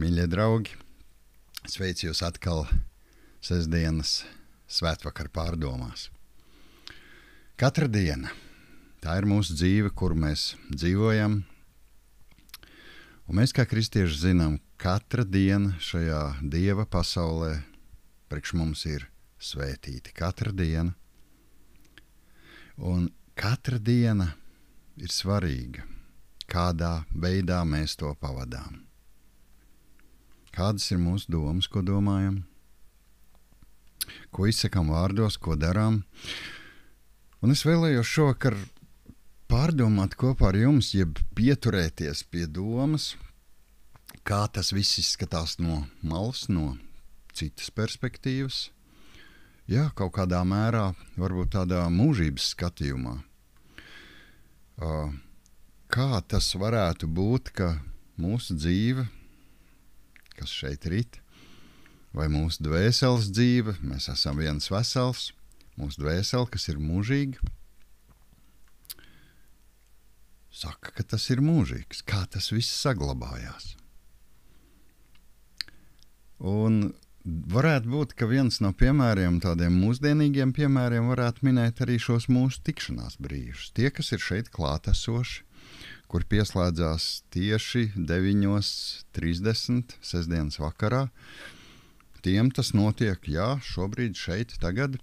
Mīļie draugi, sveicu jūs atkal sestdienas svētvakar pārdomās. Katra diena, tā ir mūsu dzīve, kuru mēs dzīvojam, un mēs kā kristieši zinām, katra diena šajā Dieva pasaulē priekš mums ir svētīta. Katra diena. Un katra diena ir svarīga, kādā veidā mēs to pavadām. Kādas ir mūsu domas, ko domājam, ko izsakām vārdos, ko darām. Un es vēlējos šovakar pārdomāt kopā ar jums, jeb pieturēties pie domas, kā tas viss izskatās no malas, no citas perspektīvas. Jā, kaut kādā mērā, varbūt tādā mūžības skatījumā. Kā tas varētu būt, ka mūsu dzīve, kas šeit rit, vai mūsu dvēseles dzīve, mēs esam viens vesels, mūsu dvēsele, kas ir mūžīga, saka, ka tas ir mūžīgs, kā tas viss saglabājās. Un varētu būt, ka viens no piemēriem, tādiem mūsdienīgiem piemēriem, varētu minēt arī šos mūsu tikšanās brīžus. Tie, kas ir šeit klātesoši, kur pieslēdzās tieši 9:30 sestdienas vakarā. Tiem tas notiek, jā, šobrīd šeit, tagad.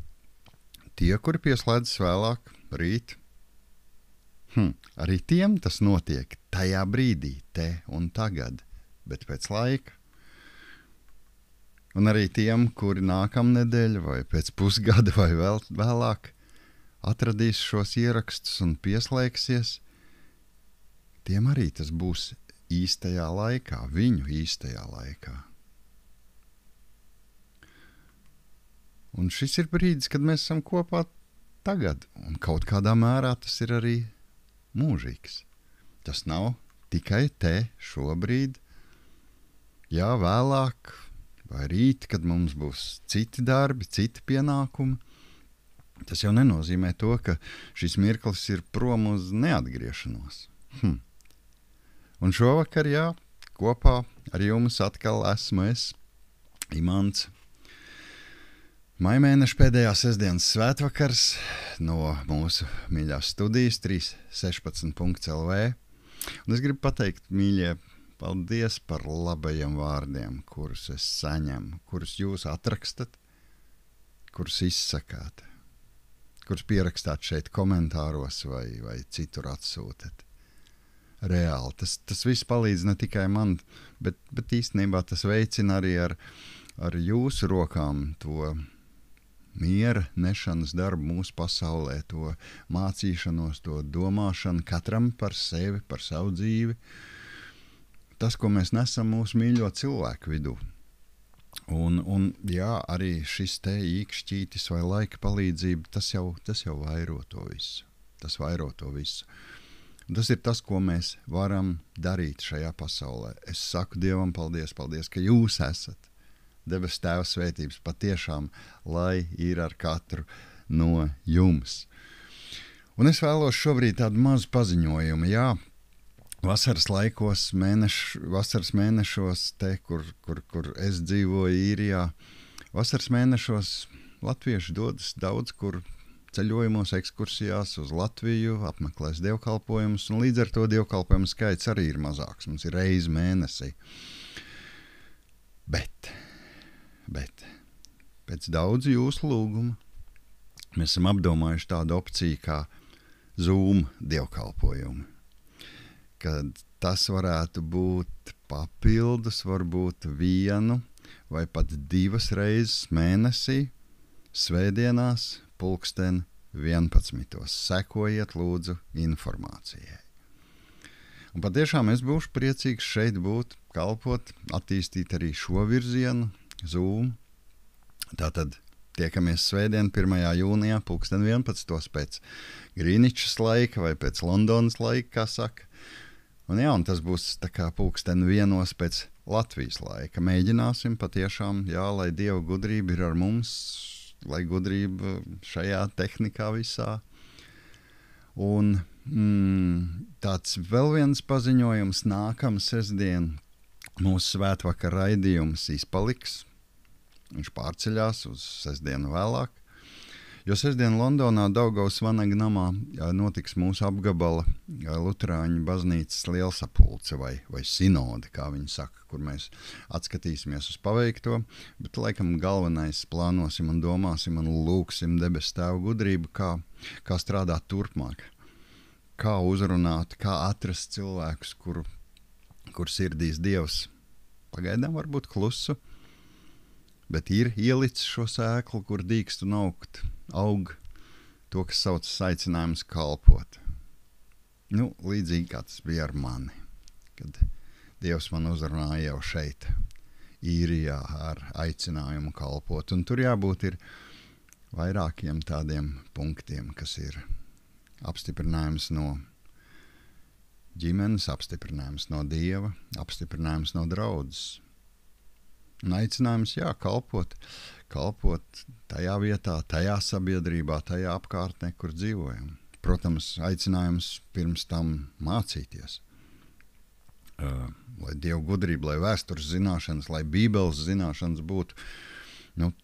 Tie, kuri pieslēdzas vēlāk, rīt, arī tiem tas notiek tajā brīdī, te un tagad, bet pēc laika. Un arī tiem, kuri nākamnedēļ vai pēc pusgada vai vēlāk atradīs šos ierakstus un pieslēgsies, tiem arī tas būs īstajā laikā, viņu īstajā laikā. Un šis ir brīdis, kad mēs esam kopā tagad, un kaut kādā mērā tas ir arī mūžīgs. Tas nav tikai te, šobrīd, jā, vēlāk vai rīt, kad mums būs citi darbi, citi pienākumi. Tas jau nenozīmē to, ka šis mirklis ir prom uz neatgriešanos. Un šovakar, jā, kopā ar jums atkal esmu es, Imants. Maijmēneša pēdējā sestdienas svētvakars no mūsu mīļās studijas 316.lv. Un es gribu pateikt, mīļie, paldies par labajiem vārdiem, kurus es saņemu, kurus jūs atrakstat, kurus izsakāt, kurus pierakstāt šeit komentāros vai citur atsūtat. Reāli, tas viss palīdz ne tikai man, bet īstenībā tas veicina arī ar jūsu rokām to miera nešanas darbu mūsu pasaulē, to mācīšanos, to domāšanu katram par sevi, par savu dzīvi. Tas, ko mēs nesam mūsu mīļo cilvēku vidū. Un jā, arī šis te īkšķītis vai laika palīdzība, tas jau vairo to visu. Tas vairo to visu. Un tas ir tas, ko mēs varam darīt šajā pasaulē. Es saku Dievam paldies, ka jūs esat. Debes Tēva svētības patiešām, lai ir ar katru no jums. Un es vēlos šobrīd tādu mazu paziņojumu, jā, vasaras laikos, vasaras mēnešos, te, kur es dzīvoju Īrijā, vasaras mēnešos latvieši dodas daudz, kur ceļojumos, ekskursijās uz Latviju, apmeklēs dievkalpojumus, un līdz ar to dievkalpojumu skaits arī ir mazāks. Mums ir reizi mēnesī. Bet pēc daudz jūsu lūguma mēs esam apdomājuši tādu opciju kā Zoom dievkalpojumi. Kad tas varētu būt papildus, varbūt 1 vai pat 2 reizes mēnesī, svētdienās, 11:00. Sekojiet lūdzu informācijai. Un patiešām es būšu priecīgs šeit būt, kalpot, attīstīt arī šo virzienu, Zoom. Tātad tiekamies svētdien 1. jūnijā 11:00 pēc Grīničas laika vai pēc Londonas laika, kā saka. Un jā, un tas būs tā kā 1:00 pēc Latvijas laika. Mēģināsim patiešām, jā, lai Dieva gudrība ir ar mums, lai gudrība šajā tehnikā visā. Un tāds vēl viens paziņojums nākamā sestdien Mūsu svētvakar raidījums izpaliks. Viņš pārceļās uz sestdienu vēlāk. Jo sestdien Londonā Daugavas Vanaga namā notiks mūsu apgabala Luterāņu baznīcas lielsapulce vai sinode, kā viņi saka, kur mēs atskatīsimies uz paveikto, bet laikam galvenais plānosim un domāsim un lūksim debes tēvu gudrību, kā strādāt turpmāk, kā uzrunāt, kā atrast cilvēkus, kur sirdīs Dievs pagaidām varbūt klusu, bet ir ielicis šo sēklu, kur dīkst un aug to, kas saucas aicinājums kalpot. Līdzīgi kā tas bija ar mani, kad Dievs man uzrunāja jau šeit, Īrijā, ar aicinājumu kalpot. Un tur jābūt ir vairākiem tādiem punktiem, kas ir apstiprinājums no ģimenes, apstiprinājums no Dieva, apstiprinājums no draudzes. Un aicinājums, kalpot tajā vietā, tajā sabiedrībā, tajā apkārtnē, kur dzīvojam. Protams, aicinājums pirms tam mācīties. Lai Dieva gudrība, lai vēstures zināšanas, lai Bībeles zināšanas būtu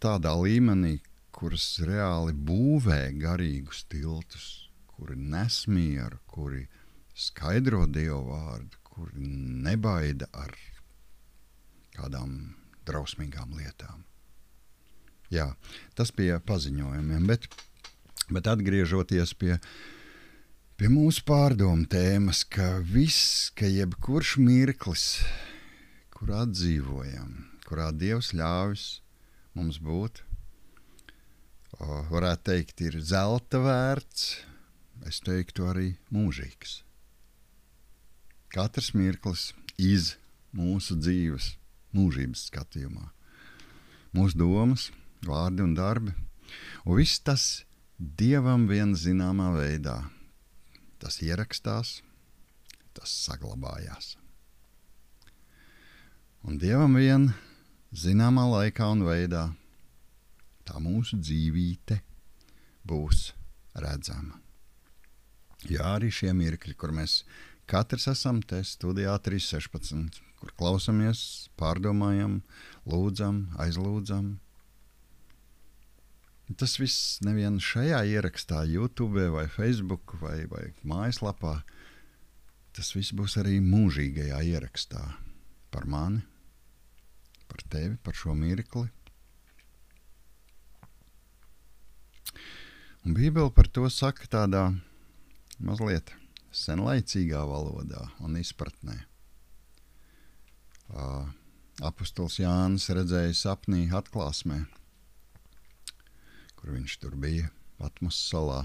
tādā līmenī, kuras reāli būvē garīgus tiltus, kuri nes mieru, kuri skaidro Dieva vārdu, kuri nebaida ar kādām drausmīgām lietām. Jā, tas bija paziņojumiem, bet atgriežoties pie mūsu pārdomu tēmas, ka jebkurš mirklis, kurā dzīvojam, kurā Dievs ļauj mums būt, varētu teikt, ir zelta vērts, es teiktu arī mūžīgs. Katrs mirklis iz mūsu dzīves mūžības skatījumā. Mūsu domas, vārdi un darbi. Un viss tas Dievam vien zināmā veidā. Tas ierakstās, tas saglabājās. Un Dievam vien zināmā laikā un veidā tā mūsu dzīvīte būs redzama. Jā, arī šie mirkļi, kur mēs katrs esam te studijā 316, kur klausamies, pārdomājam, lūdzam, aizlūdzam. Tas viss nevien šajā ierakstā, YouTube vai Facebook vai mājaslapā, tas viss būs arī mūžīgajā ierakstā par mani, par tevi, par šo mirkli. Un Bībele par to saka tādā mazliet senlaicīgā valodā un izpratnē. Apostols Jānis redzēja sapnī atklāsmē, kur viņš tur bija Patmos salā.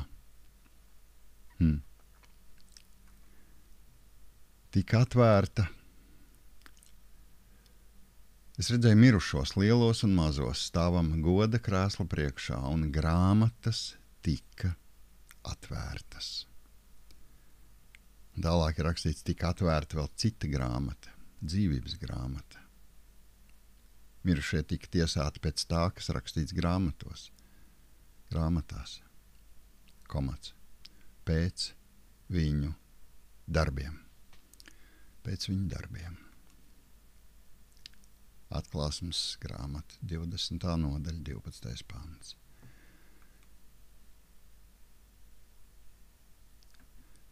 Tika atvērta. Es redzēju mirušos, lielos un mazos, stāvam goda krēsla priekšā, un grāmatas tika atvērtas. Tālāk ir rakstīts, tika atvērta vēl cita grāmata, dzīvības grāmata. Mirušie tika tiesāti pēc tā, kas rakstīts grāmatās. Pēc viņu darbiem. Atklāsmes grāmata, 20. nodaļa, 12. pants.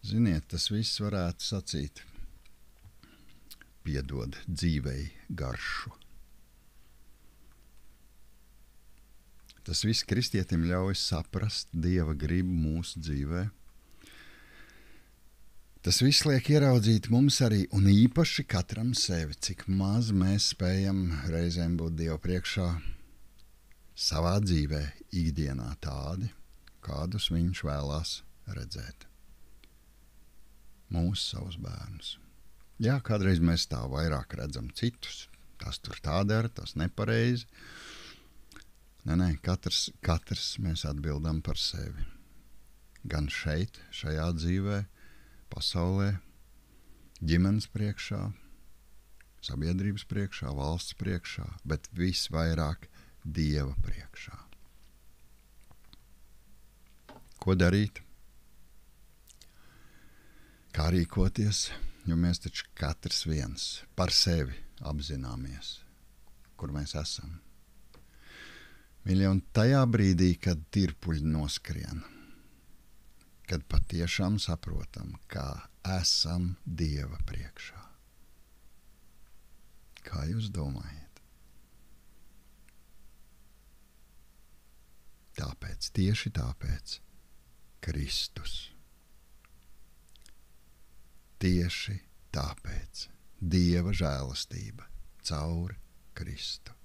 Ziniet, tas viss varētu sacīt, piedod dzīvei garšu. Tas viss kristietim ļauj saprast Dieva gribu mūsu dzīvē. Tas viss liek ieraudzīt mums arī un īpaši katram sevi, cik maz mēs spējam reizēm būt Dieva priekšā savā dzīvē, ikdienā tādi, kādus viņš vēlās redzēt. Savus bērnus. Jā, kādreiz mēs tā vairāk redzam citus, tas tur tā dara, tas nepareizi. Nē, katrs mēs atbildam par sevi. Gan šeit, šajā dzīvē, pasaulē, ģimenes priekšā, sabiedrības priekšā, valsts priekšā, bet visvairāk Dieva priekšā. Ko darīt? Kā rīkoties? Jo mēs taču katrs viens par sevi apzināmies, kur mēs esam. Mīļie, un tajā brīdī, kad tirpuļi noskrien, kad patiešām saprotam, kā esam Dieva priekšā. Kā jūs domājat? Tāpēc, tieši tāpēc, Kristus. Tieši tāpēc Dieva žēlastība caur Kristu.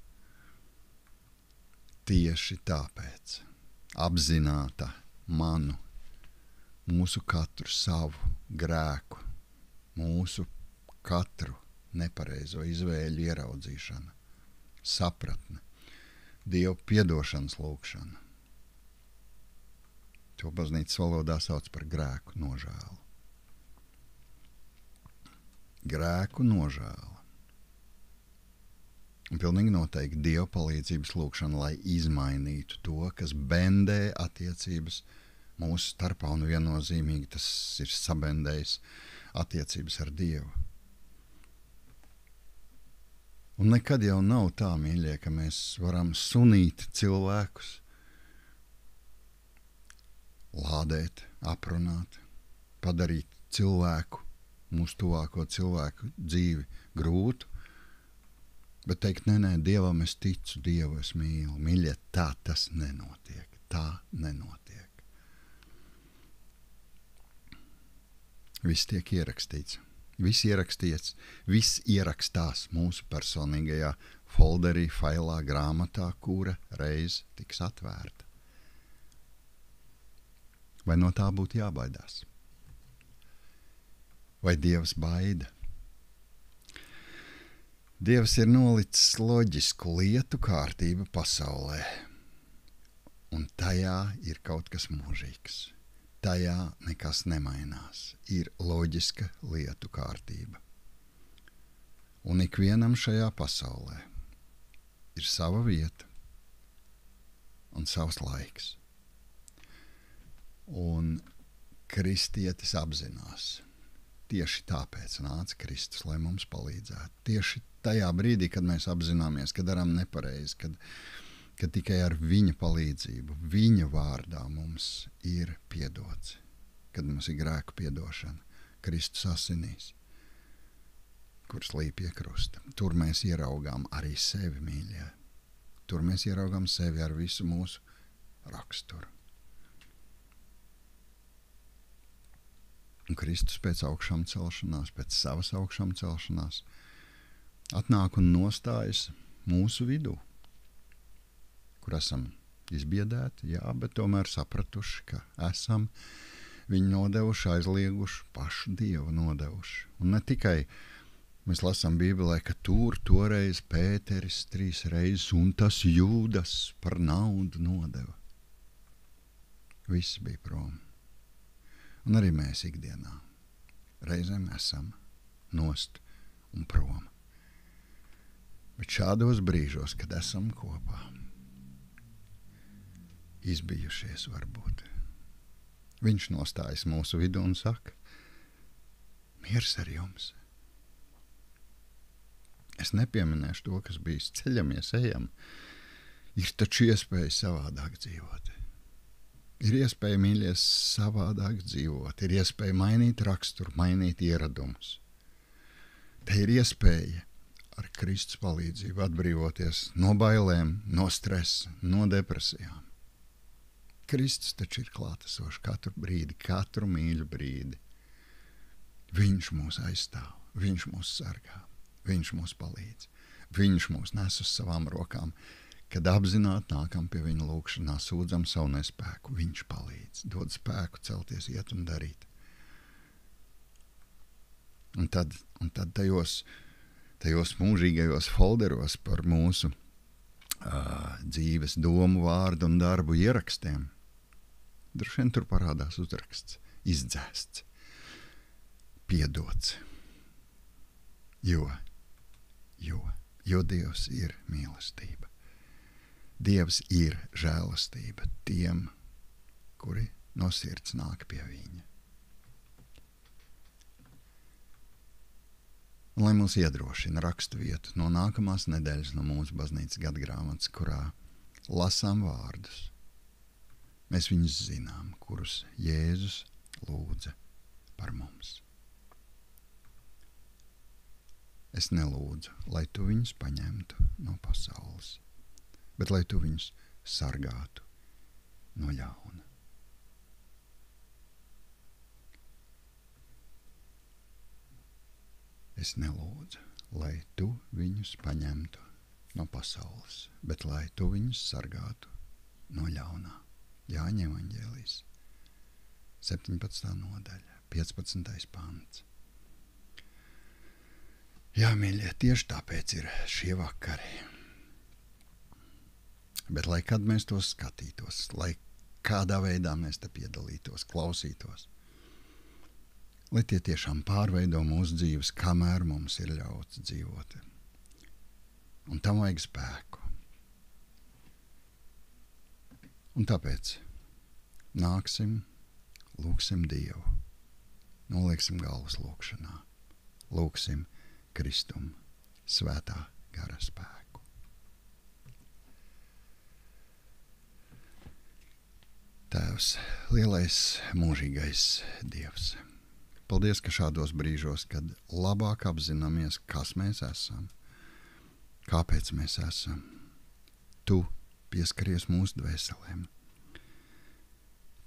Tieši tāpēc apzināta mūsu katru savu grēku, mūsu katru nepareizo izvēļu ieraudzīšana, sapratne, Dieva piedošanas lūgšana. To baznīcas valodā sauc par grēku nožēlu. Grēku nožēla. Un pilnīgi noteikti Dieva palīdzības lūgšana, lai izmainītu to, kas bendē attiecības mūsu starpā, un viennozīmīgi tas ir sabendējis attiecības ar Dievu. Un nekad jau nav tā, mīļie, ka mēs varam sunīt cilvēkus, lādēt, aprunāt, padarīt cilvēku, mūsu tuvāko cilvēku dzīvi grūtu, bet teikt, nē, Dievam es ticu, Dievu es mīlu. Mīļie, tā tas nenotiek. Tā nenotiek. Viss tiek ierakstīts. Viss ierakstīts, viss ierakstās mūsu personīgajā folderī, failā, grāmatā, kura reiz tiks atvērta. Vai no tā būtu jābaidās? Vai Dievs baida? Dievs ir nolicis loģisku lietu kārtību pasaulē, un tajā ir kaut kas mūžīgs. Tajā nekas nemainās. Ir loģiska lietu kārtība. Un ikvienam šajā pasaulē ir sava vieta un savs laiks. Un kristietis apzinās. Tieši tāpēc nāca Kristus, lai mums palīdzētu. Tieši tajā brīdī, kad mēs apzināmies, ka darām nepareizi, kad tikai ar viņa palīdzību, viņa vārdā mums ir piedots, kad mums ir grēku piedošana, Kristus asinīs, kuras līp pie krusta. Tur mēs ieraugām arī sevi, mīļie. Tur mēs ieraugām sevi ar visu mūsu raksturu. Un Kristus pēc augšām celšanās, pēc savas augšām celšanās, atnāk un nostājas mūsu vidū, kur esam izbiedēti, jā, bet tomēr sapratuši, ka esam viņu nodevuši, aizlieguši, pašu Dievu nodevuši. Un ne tikai mēs lasām Bībelē, ka toreiz Pēteris 3 reizes un tas Jūdas par naudu nodeva. Viss bija prom. Un arī mēs ikdienā reizēm esam nost un prom. Bet šādos brīžos, kad esam kopā, izbijušies varbūt, viņš nostājas mūsu vidū un saka, miers ar jums. Es nepieminēšu to, kas bijis, ceļamies, ejam. Ir taču iespēja savādāk dzīvot. Ir iespēja, mīļies, savādāk dzīvot. Ir iespēja mainīt raksturu, mainīt ieradumus. Te ir iespēja ar Kristus palīdzību atbrīvoties no bailēm, no stresa, no depresijām. Kristus taču ir klātesošs katru brīdi, katru mīļu brīdi. Viņš mūs aizstāv, viņš mūs sargā, viņš mūs palīdz, viņš mūs nes uz savām rokām. Kad apzināti nākam pie viņa lūgšanā, sūdzam savu nespēku, viņš palīdz, dod spēku celties, iet un darīt. Un tad tajos mūžīgajos folderos par mūsu dzīves domu, vārdu un darbu ierakstiem, droši vien tur parādās uzraksts, izdzēsts, piedots, jo Dievs ir mīlestība. Dievs ir žēlastība tiem, kuri no sirds nāk pie viņa. Un lai mūs iedrošina rakstu vietu no nākamās nedēļas no mūsu baznīcas gadgrāmatas, kurā lasām vārdus. Mēs viņus zinām, kurus Jēzus lūdza par mums. Es nelūdzu, lai tu viņus paņemtu no pasaules, bet lai tu viņus sargātu no ļauna. Es nelūdzu, lai tu viņus paņemtu no pasaules, bet lai tu viņus sargātu no ļaunā. Jāņa evaņģēlijs, 17. nodaļa, 15. pants. Jā, mīļie, tieši tāpēc ir šie vakari. Bet lai kad mēs tos skatītos, lai kādā veidā mēs te piedalītos, klausītos, lai tie tiešām pārveido mūsu dzīves, kamēr mums ir ļauts dzīvot. Un tam vajag spēku. Un tāpēc nāksim, lūksim Dievu, nolieksim galvas lūkšanā, lūksim Kristum svētā gara spēku. Tēvs, lielais, mūžīgais Dievs, paldies, ka šādos brīžos, kad labāk apzināmies, kas mēs esam, kāpēc mēs esam, tu pieskaries mūsu dvēselēm,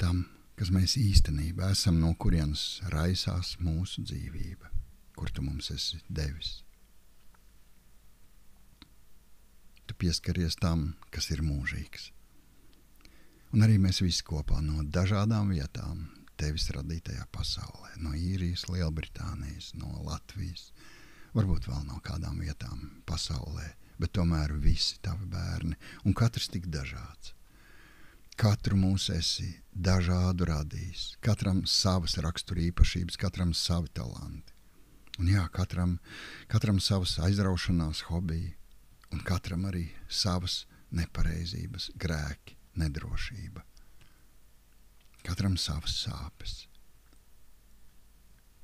tam, kas mēs īstenībā esam, no kurienes raisās mūsu dzīvība, kur tu mums esi devis. Tu pieskaries tam, kas ir mūžīgs. Un arī mēs visi kopā no dažādām vietām tevis radītajā pasaulē, no Īrijas, Lielbritānijas, no Latvijas, varbūt vēl no kādām vietām pasaulē, bet tomēr visi tavi bērni, un katrs tik dažāds. Katru mūs esi dažādu radījis, katram savas raksturīpašības, katram savi talanti. Un jā, katram savas aizraušanās hobiji, un katram arī savas nepareizības, grēki, nedrošība. Katram savas sāpes.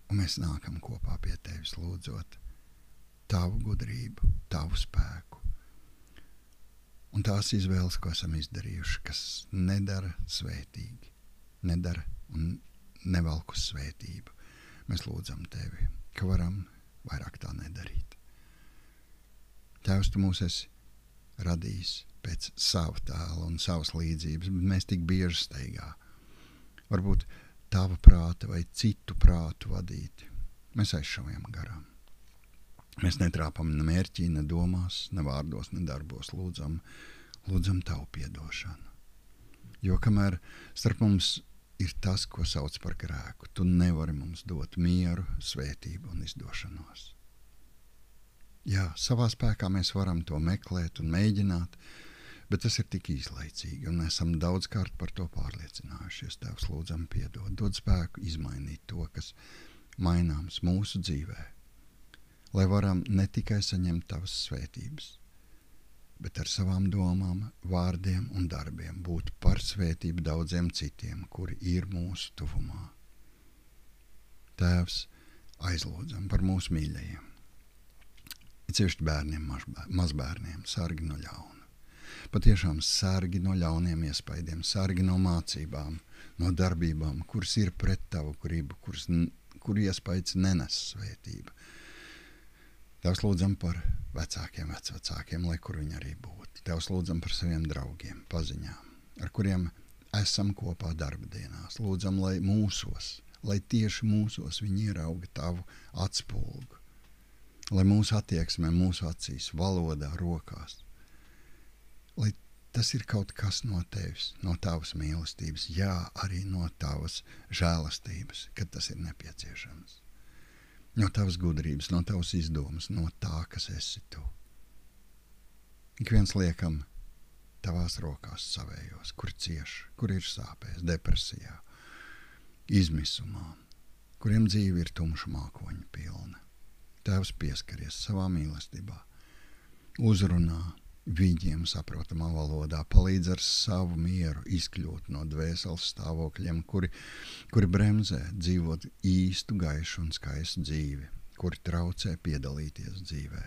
Un mēs nākam kopā pie tevis lūdzot tavu gudrību, tavu spēku. Un tās izvēles, ko esam izdarījuši, kas nedara svētīgi, nedara un nevelk uz svētību. Mēs lūdzam tevi, ka varam vairāk tā nedarīt. Tēvs, tu mūs esi radījis pēc sava tēla un savas līdzības, bet mēs tik bieži steigā. Varbūt tava prāta vai citu prātu vadīti. Mēs aizšaujam garām. Mēs netrāpam ne mērķī, ne domās, ne vārdos, ne darbos. Lūdzam tavu piedošanu. Jo kamēr starp mums ir tas, ko sauc par grēku, tu nevari mums dot mieru, svētību un izdošanos. Jā, savā spēkā mēs varam to meklēt un mēģināt, bet tas ir tik īslaicīgi, un esam daudzkārt par to pārliecinājušies. Tēvs, lūdzam piedod, dod spēku izmainīt to, kas maināms mūsu dzīvē, lai varam ne tikai saņemt tavas svētības, bet ar savām domām, vārdiem un darbiem būt par svētību daudziem citiem, kuri ir mūsu tuvumā. Tēvs, aizlūdzam par mūsu mīļajiem, cevišķi bērniem, mazbērniem, sargi no ļauna. Patiešām sargi no ļauniem iespaidiem, sargi no mācībām, no darbībām, kuras ir pret tavu gribu, kur iespaids nenes svētību. Tevs lūdzam par vecākiem, vecvecākiem, lai kur viņi arī būtu. Tevs lūdzam par saviem draugiem, paziņām, ar kuriem esam kopā darba dienās. Lūdzam, lai tieši mūsos viņi ierauga tavu atspulgu, lai mūsu attieksmē, mūsu acīs, valodā, rokās, lai tas ir kaut kas no tevis, no tavas mīlestības, jā, arī no tavas žēlastības, kad tas ir nepieciešams. No tavas gudrības, no tavas izdomas, no tā, kas esi tu. Ik viens liekam tavās rokās savējos, kur cieš, kur ir sāpēs, depresijā, izmisumā, kuriem dzīve ir tumša mākoņa pilna. Tēvs, pieskaries savā mīlestībā, uzrunā viņiem saprotamā valodā, palīdz ar savu mieru izkļūt no dvēseles stāvokļiem, kuri bremzē dzīvot īstu, gaišu un skaistu dzīvi, kuri traucē piedalīties dzīvē.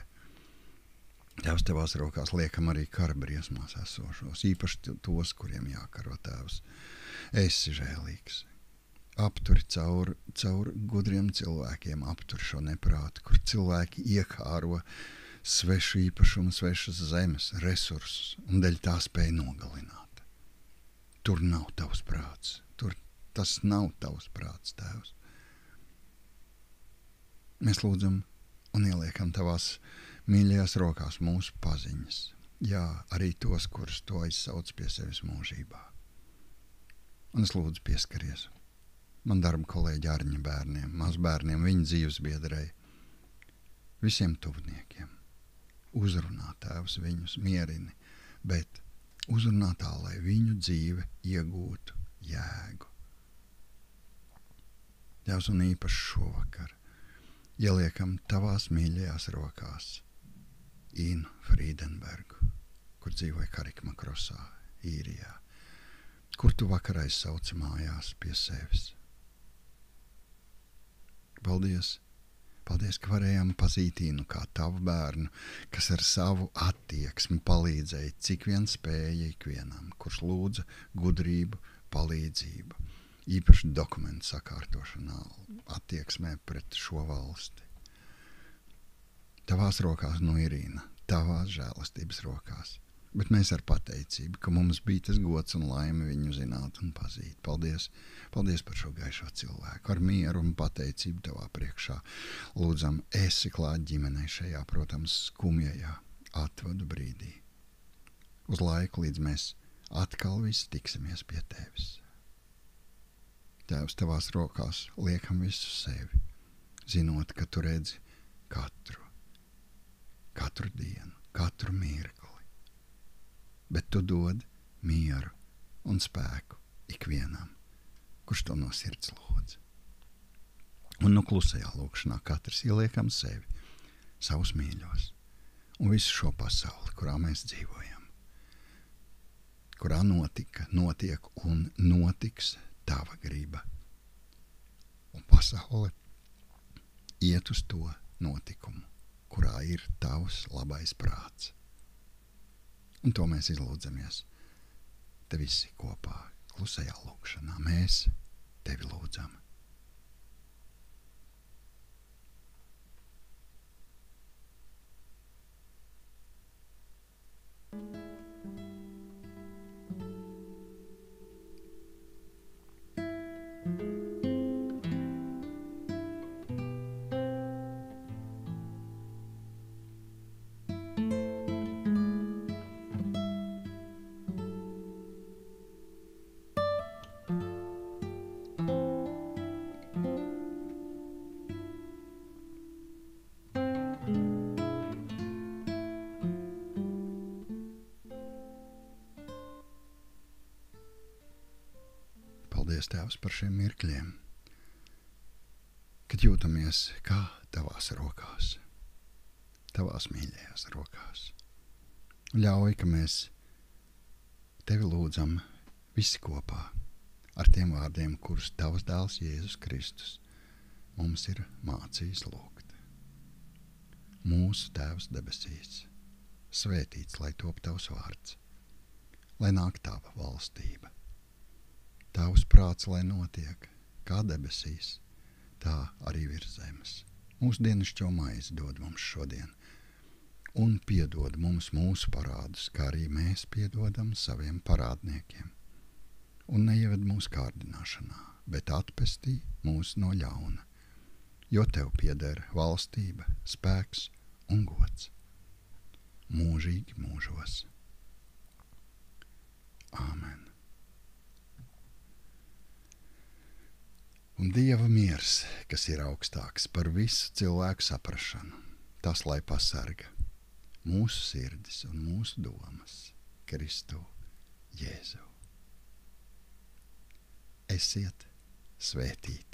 Tēvs, tavās rokās liekam arī kara briesmās esošos, īpaši tos, kuriem jākaro, Tēvs. Esi žēlīgs. Apturi caur gudriem cilvēkiem, apturi šo neprātu, kur cilvēki iekāro svešu īpašumu, svešas zemes, resursus, un dēļ tā spēja nogalināt. Tur nav tavs prāts, tas nav tavs prāts, Tēvs. Mēs lūdzam un ieliekam tavās mīļajās rokās mūsu paziņas, jā, arī tos, kurus to aizsauc pie sevis mūžībā. Un es lūdzu pieskaries man darba kolēģi Arņa bērniem, mazbērniem, viņa dzīvesbiedrei, visiem tuvniekiem. Uzrunā, Tēvs, viņus mierini, bet uzrunā tā, lai viņu dzīve iegūtu jēgu. Tēvs, un īpaši šovakar ieliekam tavās mīļajās rokās Inu Frīdenbergu, kur dzīvoja Karikmakrosā, Īrijā, kur tu vakar aizsauci mājās pie sevis. Paldies, ka varējām pazīt Inu kā tavu bērnu, kas ar savu attieksmi palīdzēja, cik vien spēja ikvienam, kurš lūdza gudrību, palīdzību, īpaši dokumentu sakārtošanā, attieksmē pret šo valsti. Tavās rokās no Irīna, tavās žēlastības rokās, bet mēs ar pateicību, ka mums bija tas gods un laime viņu zināt un pazīt. Paldies par šo gaišo cilvēku, ar mieru un pateicību tavā priekšā. Lūdzam, esi klāt ģimenei šajā, protams, skumjajā atvadu brīdī. Uz laiku, līdz mēs atkal visi tiksimies pie tevis. Tēvs, tavās rokās liekam visu sevi, zinot, ka tu redzi katru dienu, katru mirkli. Bet tu dod mieru un spēku ikvienam, kurš to no sirds lūdz. Un no klusajā lūkšanā katrs ieliekam sevi, savus mīļos, un visu šo pasauli, kurā mēs dzīvojam, kurā notiek un notiks tava griba. Un pasaule iet uz to notikumu, kurā ir tavs labais prāts. Un to mēs izlūdzamies te visi kopā, klusajā lūkšanā. Mēs tevi lūdzam. Paldies, Tēvs, par šiem mirkļiem, kad jūtamies kā tavās rokās, tavās mīļajās rokās. Ļauj, ka mēs tevi lūdzam visi kopā ar tiem vārdiem, kurus tavs dēls Jēzus Kristus mums ir mācījis lūgt. Mūsu Tēvs debesīs, svētīts, lai top tavs vārds, lai nāk tava valstība. Tavs prāts, lai notiek, kā debesīs, tā arī virs zemes. Mūsu dienascho maizi dod mums šodien, un piedod mums mūsu parādus, kā arī mēs piedodam saviem parādniekiem. Un neieved mūsu kārdināšanā, bet atpestī mūs no ļauna, jo tev pieder valstība, spēks un gods. Mūžīgi mūžos. Āmen. Un Dieva miers, kas ir augstāks par visu cilvēku saprašanu, tas lai pasarga mūsu sirdis un mūsu domas Kristu Jēzu. Esiet svētīti.